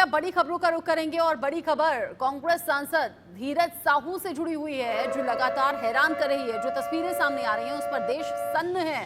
अब बड़ी खबरों का रुख करेंगे और बड़ी खबर कांग्रेस सांसद धीरज साहू से जुड़ी हुई है, जो लगातार हैरान कर रही है। जो तस्वीरें सामने आ रही हैं उस पर देश सन्न है।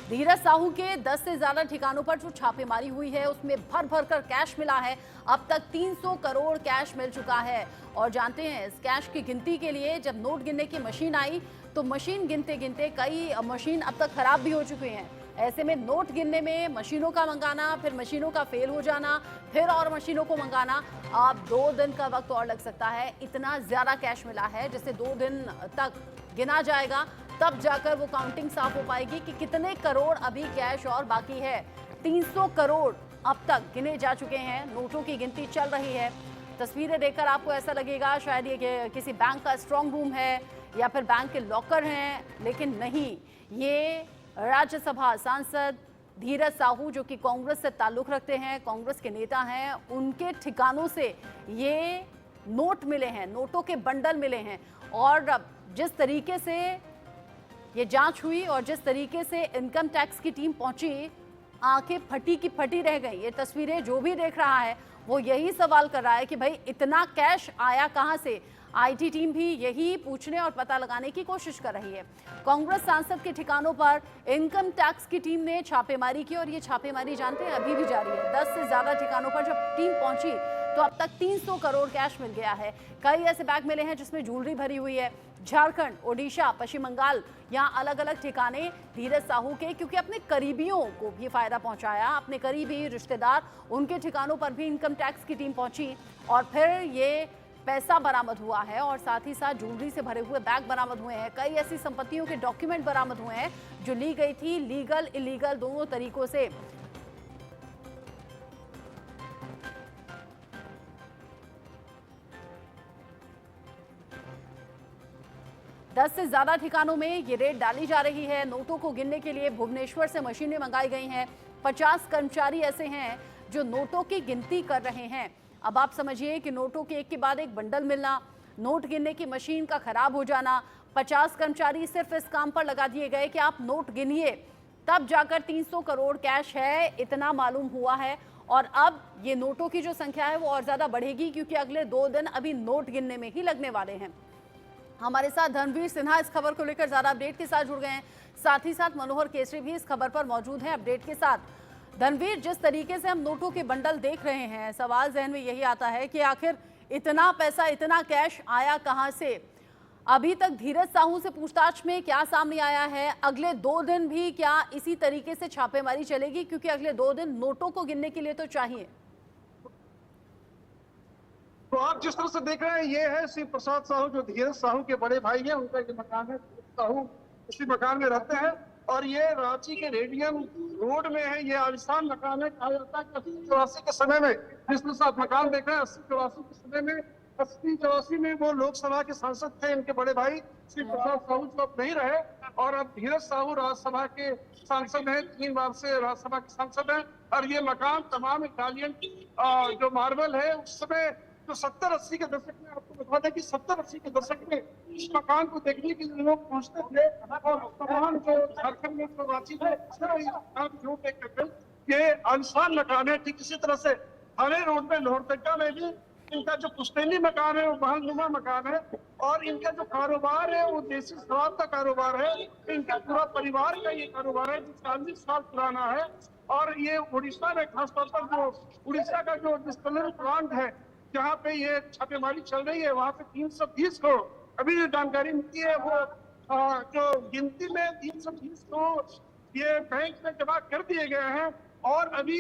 धीरज साहू के 10 से ज्यादा ठिकानों पर जो छापेमारी हुई है उसमें भर भर कर कैश मिला है। अब तक 300 करोड़ कैश मिल चुका है। और जानते हैं इस कैश की गिनती के लिए जब नोट गिनने की मशीन आई तो मशीन गिनते गिनते कई मशीन अब तक खराब भी हो चुकी हैं। ऐसे में नोट गिनने में मशीनों का मंगाना, फिर मशीनों का फेल हो जाना, फिर और मशीनों को मंगाना, अब 2 दिन का वक्त और लग सकता है। इतना ज्यादा कैश मिला है जिसे 2 दिन तक गिना जाएगा, तब जाकर वो काउंटिंग साफ हो पाएगी कि कितने करोड़ अभी कैश और बाकी है। 300 करोड़ अब तक गिने जा चुके हैं। नोटों की गिनती चल रही है। तस्वीरें देखकर आपको ऐसा लगेगा शायद ये किसी बैंक का स्ट्रांग रूम है या फिर बैंक के लॉकर हैं, लेकिन नहीं, ये राज्यसभा सांसद धीरज साहू जो कि कांग्रेस से ताल्लुक रखते हैं, कांग्रेस के नेता हैं, उनके ठिकानों से ये नोट मिले हैं, नोटों के बंडल मिले हैं। और जिस तरीके से ये जांच हुई और जिस तरीके से इनकम टैक्स की टीम पहुंची, आंखें फटी की फटी रह गई। ये तस्वीरें जो भी देख रहा है वो यही सवाल कर रहा है कि भाई इतना कैश आया कहां से। आईटी टीम भी यही पूछने और पता लगाने की कोशिश कर रही है। कांग्रेस सांसद के ठिकानों पर इनकम टैक्स की टीम ने छापेमारी की और ये छापेमारी जानते हैं अभी भी जारी है। 10 से ज्यादा ठिकानों पर जब टीम पहुंची तो अब तक 300 करोड़ कैश मिल गया है। कई ऐसे बैग मिले हैं जिसमें ज्वेलरी भरी हुई है। झारखंड, ओडिशा, पश्चिम बंगाल, यहाँ अलग अलग ठिकाने धीरज साहू के, क्योंकि अपने करीबियों को भी फायदा पहुंचाया, अपने करीबी रिश्तेदार, उनके ठिकानों पर भी इनकम टैक्स की टीम पहुंची और फिर ये पैसा बरामद हुआ है और साथ ही साथ ज्वेलरी से भरे हुए बैग बरामद हुए हैं। कई ऐसी संपत्तियों के डॉक्यूमेंट बरामद हुए हैं जो ली गई थी, लीगल इलीगल दोनों तरीकों से। दस से ज्यादा ठिकानों में ये रेड डाली जा रही है। नोटों को गिनने के लिए भुवनेश्वर से मशीनें मंगाई गई हैं। 50 कर्मचारी ऐसे हैं जो नोटों की गिनती कर रहे हैं। अब आप समझिए कि नोटों के एक के बाद एक बंडल मिलना, नोट गिनने की मशीन का खराब हो जाना, 50 कर्मचारी सिर्फ इस काम पर लगा दिए गए कि आप नोट गिनिए, तब जाकर 300 करोड़ कैश है, इतना मालूम हुआ है। और अब ये नोटों की जो संख्या है वो और ज्यादा बढ़ेगी, क्योंकि अगले 2 दिन अभी नोट गिनने में ही लगने वाले हैं। हमारे साथ धर्मवीर सिन्हा इस खबर को लेकर ज्यादा अपडेट के साथ जुड़ गए हैं, साथ ही साथ मनोहर केसरी भी इस खबर पर मौजूद हैं अपडेट के साथ। धर्मवीर, जिस तरीके से हम नोटों के बंडल देख रहे हैं, सवाल जहन में यही आता है कि आखिर इतना पैसा, इतना कैश आया कहां से। अभी तक धीरज साहू से पूछताछ में क्या सामने आया है? अगले 2 दिन भी क्या इसी तरीके से छापेमारी चलेगी, क्योंकि अगले 2 दिन नोटों को गिनने के लिए तो चाहिए। तो आप जिस तरह से देख रहे हैं, ये है शिव प्रसाद साहू, जो धीरज साहू के बड़े भाई हैं, उनका ये मकान है। साहू इसी मकान में रहते हैं और ये रांची के रेडियम रोड में है। ये आलिशान मकान है। कहा जाता है कि 80-84 के समय में, जिस तरह से आप मकान देख रहे हैं, 80-84 के समय में, 80-84 में वो लोकसभा के सांसद थे, इनके बड़े भाई शिव प्रसाद साहू, जो अब नहीं रहे। और अब धीरज साहू राज्यसभा के सांसद हैं, 3 बार से राज्यसभा के सांसद हैं। और ये मकान तमाम इटालियन जो मार्बल है, उस समय जो 70-80 के दशक में, आपको बता दें कि 70-80 के दशक में इस मकान को देखने के लिए लोग पहुंचते थे। और तमाम जो झारखंड में, जो रांची में ये आलिशान मकान है। ठीक इसी तरह से थाने रोड में, लोहरदगा में भी इनका जो पुश्तैनी मकान है वो महलनुमा मकान है। और इनका जो कारोबार है वो देसी शराब का कारोबार है। इनका पूरा परिवार का ये कारोबार है जो 40 साल पुराना है। और ये उड़ीसा में, खासतौर पर जो उड़ीसा का जो डिस्टिलरी प्लांट है जहाँ पे ये छापेमारी चल रही है, वहाँ पे 320 करोड़, अभी जो जानकारी मिलती है वो जो गिनती में 320 करोड़ ये बैंक में जमा कर दिए गए हैं। और अभी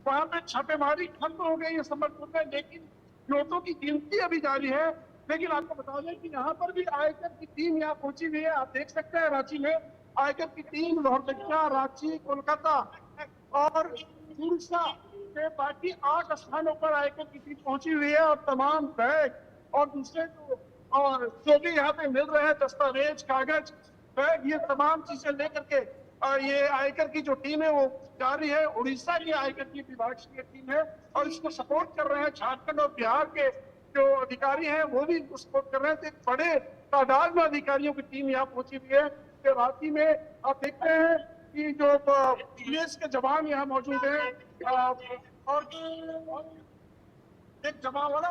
वहाँ पे छापेमारी खत्म हो गई है संबलपुर में, लेकिन नोटों की गिनती अभी जारी है। लेकिन आपको बता दें कि यहाँ पर भी आयकर की टीम यहाँ पहुंची हुई है। आप देख सकते हैं रांची में आयकर की टीम, लोहरदगा, रांची, कोलकाता और उड़ीसा के बाकी 8 स्थानों पर आयकर की टीम पहुंची हुई है। और तमाम बैग और दूसरे जो भी यहाँ पे मिल रहे हैं, दस्तावेज, कागज, बैग, ये तमाम चीजें लेकर के ये आयकर की जो टीम है वो जा रही है। उड़ीसा की आयकर की विभाग की टीम है और इसको सपोर्ट कर रहे हैं झारखंड और बिहार के जो अधिकारी हैं, वो भी इनको सपोर्ट कर रहे हैं। तो एक बड़े तादाद में अधिकारियों की टीम यहाँ पहुंची हुई है। रांची में आप देखते हैं कि जो पुलिस के जवान यहाँ मौजूद हैं और एक जमावड़ा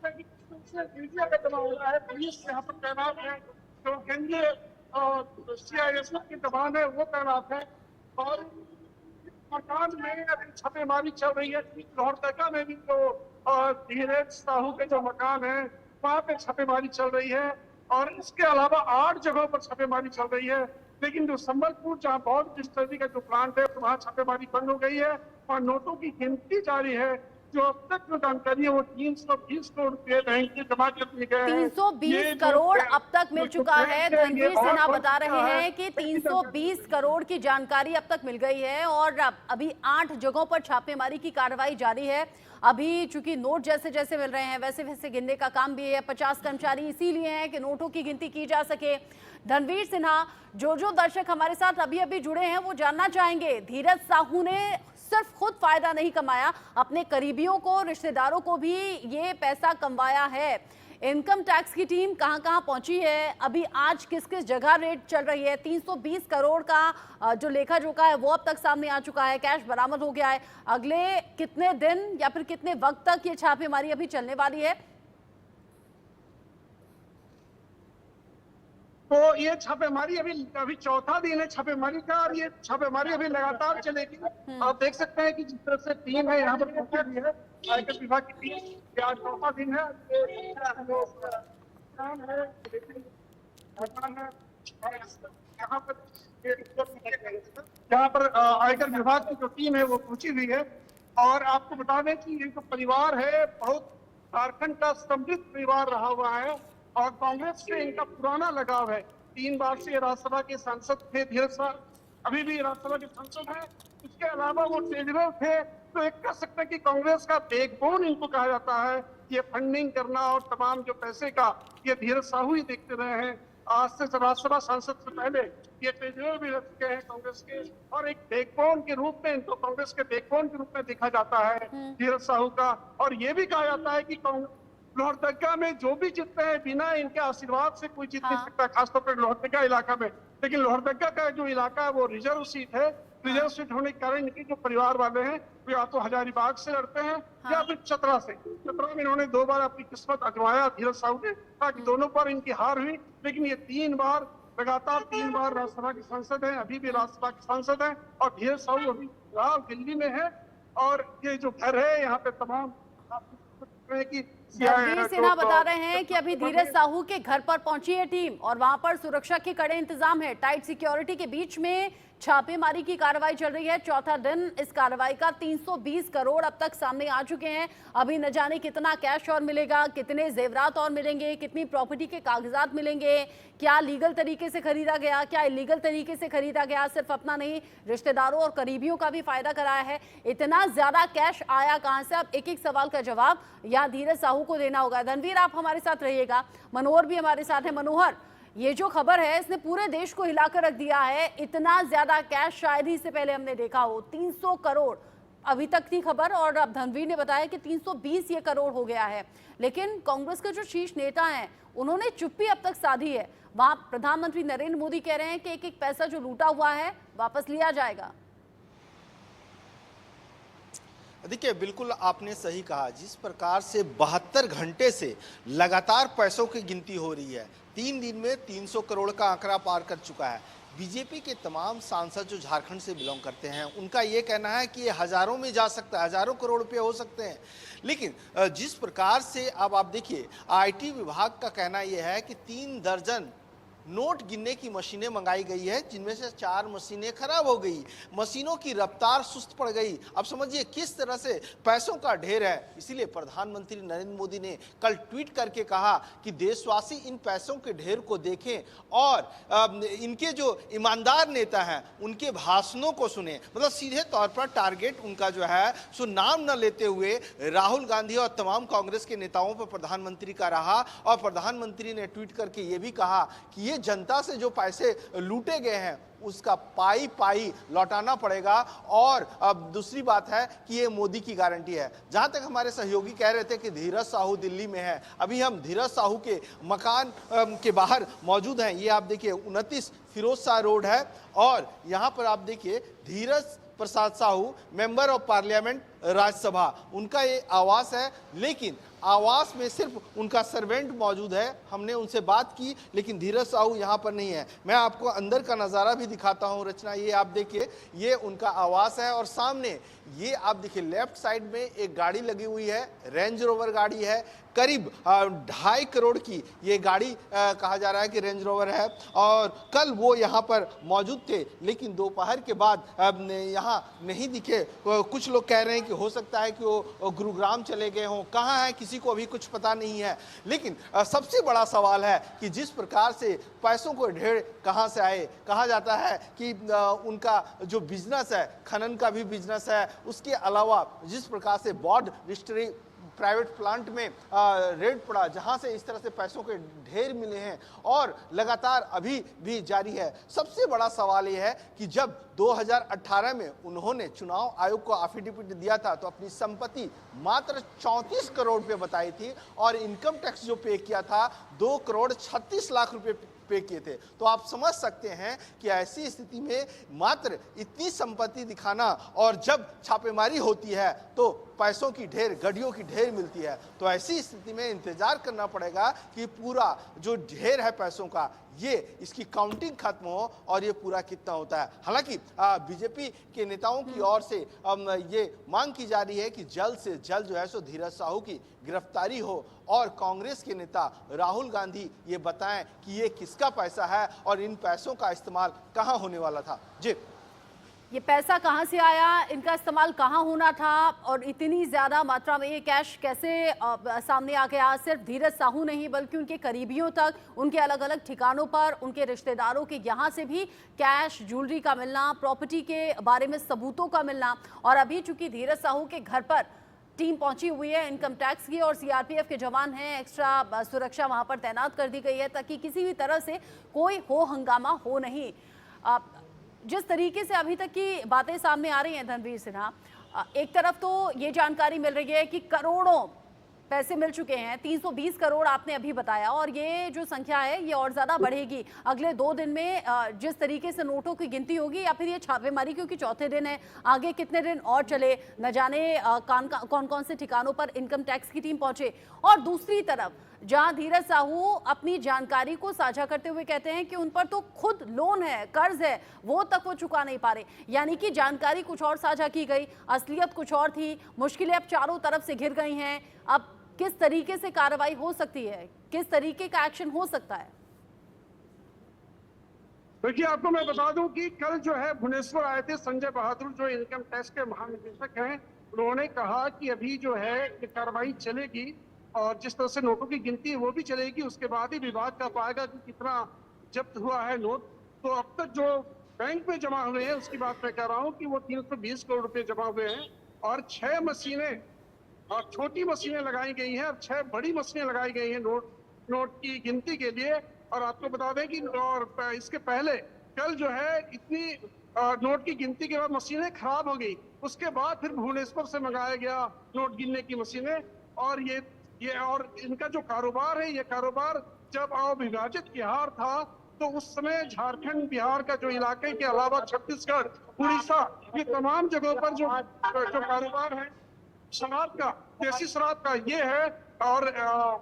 मीडिया का जमावड़ा है, पुलिस यहाँ पर तैनात है, जो केंद्रीय CISF की जवान है वो तैनात है। और मकान में अभी छापेमारी चल रही है। लोहरदगा में भी जो धीरज साहू के जो मकान है वहाँ पे छापेमारी चल रही है, और इसके अलावा 8 जगहों पर छापेमारी चल रही है। लेकिन जो संबलपुर जहाँ बहुत डिस्टर्बी का जो प्लांट है वहाँ छापेमारी बंद हो गई है और नोटों की गिनती जारी है। जो अब तक जो जानकारी है वो 320 करोड़ रुपए बैंक में जमा कर दिए गए हैं। 320 करोड़ अब तक मिल चुका है। धनवीर सिन्हा बता रहे हैं कि 320 करोड़ की जानकारी अब तक मिल गई है और अभी 8 जगहों पर छापेमारी की कार्रवाई जारी है। अभी चूंकि नोट जैसे जैसे मिल रहे हैं वैसे वैसे गिनने का काम भी है। 50 कर्मचारी इसीलिए हैं कि नोटों की गिनती की जा सके। धनवीर सिन्हा, जो दर्शक हमारे साथ अभी अभी जुड़े हैं वो जानना चाहेंगे, धीरज साहू ने सिर्फ खुद फायदा नहीं कमाया, अपने करीबियों को, रिश्तेदारों को भी ये पैसा कमवाया है। इनकम टैक्स की टीम कहां-कहां पहुंची है, अभी आज किस किस जगह रेड चल रही है, 320 करोड़ का जो लेखा जोखा है वो अब तक सामने आ चुका है, कैश बरामद हो गया है। अगले कितने दिन या फिर कितने वक्त तक ये छापेमारी अभी चलने वाली है? तो ये छापेमारी अभी चौथा दिन है छापेमारी का, और ये छापेमारी अभी लगातार चलेगी। आप देख सकते हैं कि जिस तरह से टीम है यहाँ पर पहुंची हुई है, आयकर विभाग की टीम, ये आज चौथा दिन है। यहाँ पर आयकर विभाग की जो टीम है वो पहुंची हुई है। और आपको बता दें कि ये जो परिवार है बहुत झारखंड का समृद्ध परिवार रहा हुआ है और कांग्रेस से इनका पुराना लगाव है। 3 बार से राज्यसभा के सांसद थे धीरज साहू, अभी भी राज्यसभा के सांसद हैं। इसके अलावा वो ट्रेजरर थे, तो एक कह सकते हैं कि कांग्रेस का बैकबोन इनको कहा जाता है। ये फंडिंग करना और तमाम जो पैसे का ये धीरज साहू ही देखते रहे हैं। आज से राज्यसभा सांसद से पहले ये ट्रेजरर भी रह चुके हैं कांग्रेस के, और एक बैकबोन के रूप में इनको कांग्रेस के बैकबोन के रूप में देखा जाता है धीरज साहू का। और ये भी कहा जाता है कि लोहरदगा में जो भी जीतते हैं बिना इनके आशीर्वाद से कोई जीत नहीं सकता, खासतौर पर लोहरदगा इलाका में। लेकिन लोहरदगा का जो इलाका है वो रिजर्व सीट है। रिजर्व सीट होने के कारण इनके जो परिवार वाले हैं वो या तो हजारीबाग से लड़ते हैं या फिर चतरा से। चतरा में इन्होंने 2 बार अपनी किस्मत आजमाया धीरज साहू ने, ताकि दोनों पर इनकी हार हुई। लेकिन ये 3 बार लगातार 3 बार राज्यसभा के सांसद हैं, अभी भी राज्यसभा के सांसद हैं। और धीरज साहू अभी फिलहाल दिल्ली में है, और ये जो घर है यहाँ पे तमाम धनवीर सिन्हा बता रहे हैं कि अभी धीरज साहू के घर पर पहुंची है टीम और वहां पर सुरक्षा के कड़े इंतजाम है। टाइट सिक्योरिटी के बीच में छापेमारी की कार्रवाई चल रही है। चौथा दिन इस कार्रवाई का। 320 करोड़ अब तक सामने आ चुके हैं। अभी न जाने कितना कैश और मिलेगा, कितने जेवरात और मिलेंगे, कितनी प्रॉपर्टी के कागजात मिलेंगे, क्या लीगल तरीके से खरीदा गया, क्या इलीगल तरीके से खरीदा गया। सिर्फ अपना नहीं, रिश्तेदारों और करीबियों का भी फायदा कराया है। इतना ज्यादा कैश आया कहां से? अब एक एक सवाल का जवाब यहाँ धीरज साहू को देना होगा। धनवीर, आप हमारे साथ रहिएगा, मनोहर भी हमारे साथ है। मनोहर, ये जो खबर है इसने पूरे देश को हिलाकर रख दिया है। इतना ज्यादा कैश शायद ही से पहले हमने देखा हो। 300 करोड़ अभी तक थी खबर, और अब धनवीर ने बताया कि 320 ये करोड़ हो गया है। लेकिन कांग्रेस के जो शीर्ष नेता हैं उन्होंने चुप्पी अब तक साधी है। वहां प्रधानमंत्री नरेंद्र मोदी कह रहे हैं कि एक एक पैसा जो लूटा हुआ है वापस लिया जाएगा। देखिए, बिल्कुल आपने सही कहा। जिस प्रकार से 72 घंटे से लगातार पैसों की गिनती हो रही है, 3 दिन में 300 करोड़ का आंकड़ा पार कर चुका है। बीजेपी के तमाम सांसद जो झारखंड से बिलोंग करते हैं उनका ये कहना है कि ये हजारों में जा सकता है, हजारों करोड़ रुपए हो सकते हैं। लेकिन जिस प्रकार से अब आप देखिए, आईटी विभाग का कहना यह है कि 3 दर्जन नोट गिनने की मशीनें मंगाई गई है, जिनमें से 4 मशीनें खराब हो गई, मशीनों की रफ्तार सुस्त पड़ गई। अब समझिए किस तरह से पैसों का ढेर है। इसीलिए प्रधानमंत्री नरेंद्र मोदी ने कल ट्वीट करके कहा कि देशवासी इन पैसों के ढेर को देखें और इनके जो ईमानदार नेता हैं उनके भाषणों को सुने। मतलब सीधे तौर पर टारगेट उनका जो है सो नाम न लेते हुए राहुल गांधी और तमाम कांग्रेस के नेताओं पर प्रधानमंत्री का रहा। और प्रधानमंत्री ने ट्वीट करके ये भी कहा कि ये जनता से जो पैसे लूटे गए हैं उसका पाई पाई लौटाना पड़ेगा। और अब दूसरी बात है कि ये मोदी की गारंटी है। जहां तक हमारे सहयोगी कह रहे थे कि धीरज साहू दिल्ली में है, अभी हम धीरज साहू के मकान के बाहर मौजूद हैं। ये आप देखिए 29 फिरोज शाह रोड है, और यहाँ पर आप देखिए धीरज Prasad Sahu, member of parliament Rajya Sabha, उनका ये आवास है, लेकिन आवास में सिर्फ उनका सर्वेंट मौजूद है। हमने उनसे बात की, लेकिन धीरज साहू यहाँ पर नहीं है। मैं आपको अंदर का नज़ारा भी दिखाता हूँ। रचना, ये आप देखिए, ये उनका आवास है और सामने ये आप देखिए लेफ्ट साइड में एक गाड़ी लगी हुई है, रेंज रोवर गाड़ी है, करीब 2.5 करोड़ की ये गाड़ी कहा जा रहा है कि रेंज रोवर है। और कल वो यहाँ पर मौजूद थे, लेकिन दोपहर के बाद यहाँ नहीं दिखे। कुछ लोग कह रहे हैं कि हो सकता है कि वो गुरुग्राम चले गए हों, कहाँ है किसी को अभी कुछ पता नहीं है। लेकिन सबसे बड़ा सवाल है कि जिस प्रकार से पैसों को ढेर कहाँ से आए। कहा जाता है कि उनका जो बिजनेस है, खनन का भी बिजनेस है, उसके अलावा जिस प्रकार से बॉर्ड डिस्ट्री प्राइवेट प्लांट में रेड पड़ा, जहां से इस तरह से पैसों के ढेर मिले हैं और लगातार अभी भी जारी है। सबसे बड़ा सवाल यह है कि जब 2018 में उन्होंने चुनाव आयोग को एफिडेविट दिया था तो अपनी संपत्ति मात्र 34 करोड़ रुपए बताई थी और इनकम टैक्स जो पे किया था 2 करोड़ 36 लाख रुपए पे किए थे। तो आप समझ सकते हैं कि ऐसी स्थिति में मात्र इतनी संपत्ति दिखाना, और जब छापेमारी होती है तो पैसों की ढेर, गड्डियों की ढेर मिलती है, तो ऐसी स्थिति में इंतजार करना पड़ेगा कि पूरा जो ढेर है पैसों का, ये इसकी काउंटिंग खत्म हो और ये पूरा कितना होता है। हालांकि बीजेपी के नेताओं की ओर से ये मांग की जा रही है कि जल्द से जल्द जो है सो धीरज साहू की गिरफ्तारी हो और कांग्रेस के नेता राहुल गांधी ये बताएं कि ये किसका पैसा है और इन पैसों का इस्तेमाल कहां होने वाला था। जी, ये पैसा कहां से आया, इनका इस्तेमाल कहां होना था और इतनी ज्यादा मात्रा में ये कैश कैसे सामने आ गया। सिर्फ धीरज साहू नहीं बल्कि उनके करीबियों तक, उनके अलग अलग ठिकानों पर, उनके रिश्तेदारों के यहाँ से भी कैश, ज्वेलरी का मिलना, प्रॉपर्टी के बारे में सबूतों का मिलना। और अभी चूंकि धीरज साहू के घर पर टीम पहुंची हुई है इनकम टैक्स की और सीआरपीएफ के जवान हैं, एक्स्ट्रा सुरक्षा वहां पर तैनात कर दी गई है ताकि किसी भी तरह से कोई हो हंगामा हो नहीं। जिस तरीके से अभी तक की बातें सामने आ रही हैं धनवीर सिन्हा, एक तरफ तो ये जानकारी मिल रही है कि करोड़ों पैसे मिल चुके हैं, 320 करोड़ आपने अभी बताया, और ये जो संख्या है ये और ज्यादा बढ़ेगी अगले 2 दिन में। जिस तरीके से नोटों की गिनती होगी या फिर ये छापेमारी, क्योंकि चौथे दिन है, आगे कितने दिन और चले न जाने, कौन कौन से ठिकानों पर इनकम टैक्स की टीम पहुंचे। और दूसरी तरफ जहां धीरज साहू अपनी जानकारी को साझा करते हुए कहते हैं कि उन पर तो खुद लोन है, कर्ज है, वो तक वो चुका नहीं पा रहे, यानी कि जानकारी कुछ और साझा की गई, असलियत कुछ और थी। मुश्किलें अब चारों तरफ से घिर गई हैं। अब किस तरीके से कार्रवाई हो सकती है, किस तरीके का एक्शन हो सकता है? देखिए, आपको मैं बता दूं कि कल जो है भुवनेश्वर आए थे संजय बहादुर, जो इनकम टैक्स के महानिदेशक हैं। उन्होंने कहा कि अभी जो है ये कार्रवाई चलेगी और जिस तरह से नोटों की गिनती है वो भी चलेगी। उसके बाद ही विभाग कर पाएगा कि कितना जब्त हुआ है नोट। तो अब तक जो बैंक में जमा हुए हैं उसकी बात मैं कह रहा हूँ कि वो 320 करोड़ रुपए जमा हुए हैं और 6 मशीनें और छोटी मशीनें लगाई गई हैं और 6 बड़ी मशीनें लगाई गई हैं नोट की गिनती के लिए। और आपको बता दें कि और इसके पहले कल जो है इतनी नोट की गिनती के बाद मशीनें खराब हो गई। उसके बाद फिर भुवनेश्वर से मंगाया गया नोट गिनने की मशीनें। और ये और इनका जो कारोबार है, ये कारोबार जब अविभाजित बिहार था तो उस समय झारखंड, बिहार का जो इलाके के अलावा छत्तीसगढ़, उड़ीसा, ये तमाम जगहों पर जो कारोबार है शराब का, देसी शराब का ये है। और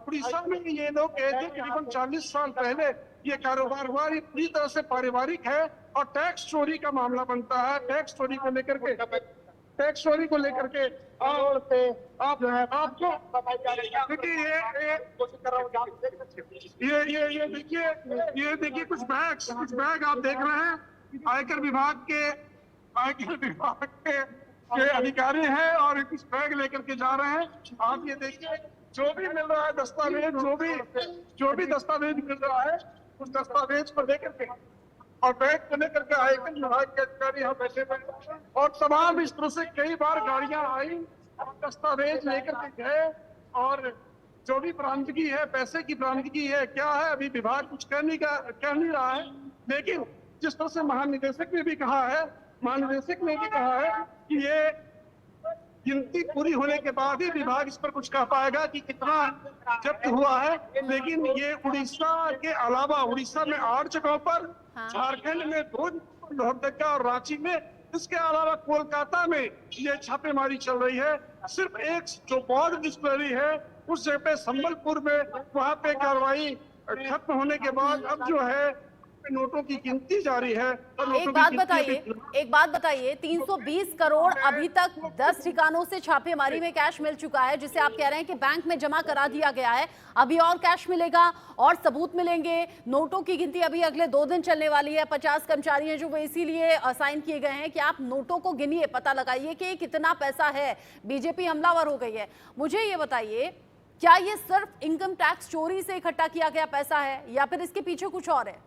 उड़ीसा में ये लोग गए थे करीबन 40 साल पहले ये कारोबार हुआ। ये पूरी तरह से पारिवारिक है और टैक्स चोरी का मामला बनता है। टैक्स चोरी को लेकर के आप जो है आपको देखिए, ये देखिए कुछ बैग आप देख रहे हैं। आयकर विभाग के अधिकारी हैं और कुछ बैग लेकर के जा रहे हैं। आप ये देखिए, जो भी मिल रहा है दस्तावेज, जो भी दस्तावेज मिल रहा है उस दस्तावेज को लेकर के और बैग को लेकर के आयकर विभाग के अधिकारी यहाँ बैठे हुए। और तमाम इस तरह से कई बार गाड़ियां आई और दस्तावेज लेकर के गए। और जो भी बरामदगी है, पैसे की बरामदगी है, क्या है, अभी विभाग कुछ कह नहीं रहा है। लेकिन जिस तरह से महानिदेशक ने भी कहा है कि ये गिनती पूरी होने के बाद ही विभाग इस पर कुछ कह पाएगा कि कितना जब्त हुआ है। लेकिन ये उड़ीसा के अलावा, उड़ीसा में 8 जगहों पर, झारखंड में 2, लोहरदगा और रांची में इसके अलावा कोलकाता में ये छापेमारी चल रही है। सिर्फ एक जो बॉर्ड डिस्टिलरी है उस जगह पे संबलपुर में, वहां पे कार्रवाई खत्म होने के बाद अब जो है नोटों की गिनती जारी है। और एक बात बताइए 320 करोड़ अभी तक 10 ठिकानों से छापेमारी में कैश मिल चुका है, जिसे आप कह रहे हैं कि बैंक में जमा करा दिया गया है। अभी और कैश मिलेगा और सबूत मिलेंगे। नोटों की गिनती अभी अगले 2 दिन चलने वाली है। 50 कर्मचारी हैं जो वो इसीलिए असाइन किए गए हैं कि आप नोटों को गिनिए, पता लगाइए कि कितना पैसा है। बीजेपी हमलावर हो गई है। मुझे ये बताइए, क्या ये सिर्फ इनकम टैक्स चोरी से इकट्ठा किया गया पैसा है या फिर इसके पीछे कुछ और है?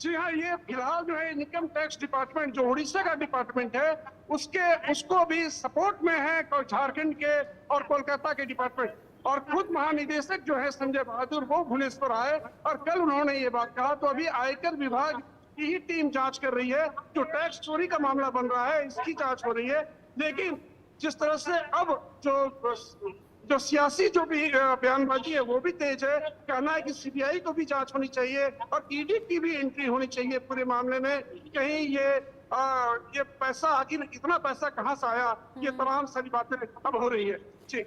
जी हाँ, ये फिलहाल जो है इनकम टैक्स डिपार्टमेंट जो उड़ीसा का डिपार्टमेंट है उसको भी सपोर्ट में है झारखंड के और कोलकाता के डिपार्टमेंट। और खुद महानिदेशक जो है संजय बहादुर वो भुवनेश्वर आए और कल उन्होंने ये बात कहा। तो अभी आयकर विभाग की ही टीम जांच कर रही है। जो टैक्स चोरी का मामला बन रहा है इसकी जांच हो रही है। लेकिन जिस तरह से अब जो सियासी जो भी बयानबाजी है वो भी तेज है। कहना है कि सीबीआई को भी जांच होनी चाहिए और ईडी की भी एंट्री होनी चाहिए पूरे मामले में। कहीं ये पैसा, आखिर इतना पैसा कहां से आया, ये तमाम सारी बातें अब हो रही है। जी,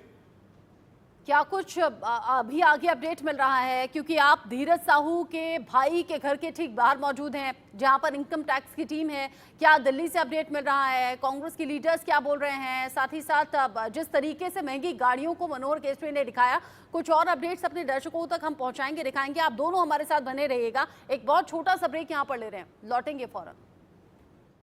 क्या कुछ अभी आगे अपडेट मिल रहा है? क्योंकि आप धीरज साहू के भाई के घर के ठीक बाहर मौजूद हैं, जहां पर इनकम टैक्स की टीम है। क्या दिल्ली से अपडेट मिल रहा है? कांग्रेस के लीडर्स क्या बोल रहे हैं? साथ ही साथ जिस तरीके से महंगी गाड़ियों को मनोहर केसरी ने दिखाया, कुछ और अपडेट्स अपने दर्शकों तक हम पहुंचाएंगे, दिखाएंगे। आप दोनों हमारे साथ बने रहिएगा। एक बहुत छोटा सा ब्रेक यहाँ पर ले रहे हैं, लौटेंगे फौरन।